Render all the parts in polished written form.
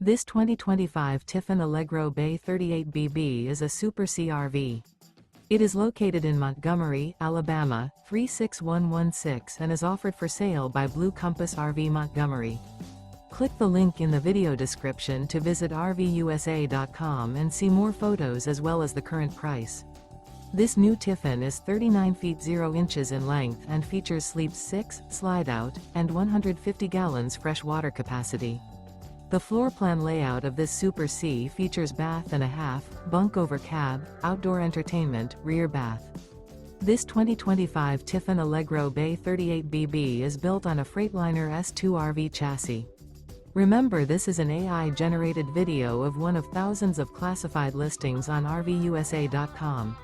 This 2025 Tiffin Allegro Bay 38BB is a Super CRV. It is located in Montgomery, Alabama, 36116 and is offered for sale by Blue Compass RV Montgomery. Click the link in the video description to visit RVUSA.com and see more photos as well as the current price. This new Tiffin is 39 feet 0 inches in length and features sleeps 6, slide-out, and 150 gallons fresh water capacity. The floor plan layout of this Super C features bath and a half, bunk over cab, outdoor entertainment, rear bath. This 2025 Tiffin Allegro Bay 38BB is built on a Freightliner S2RV chassis. Remember, this is an AI-generated video of one of thousands of classified listings on RVUSA.com.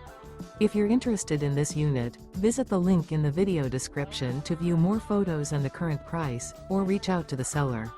If you're interested in this unit, visit the link in the video description to view more photos and the current price, or reach out to the seller.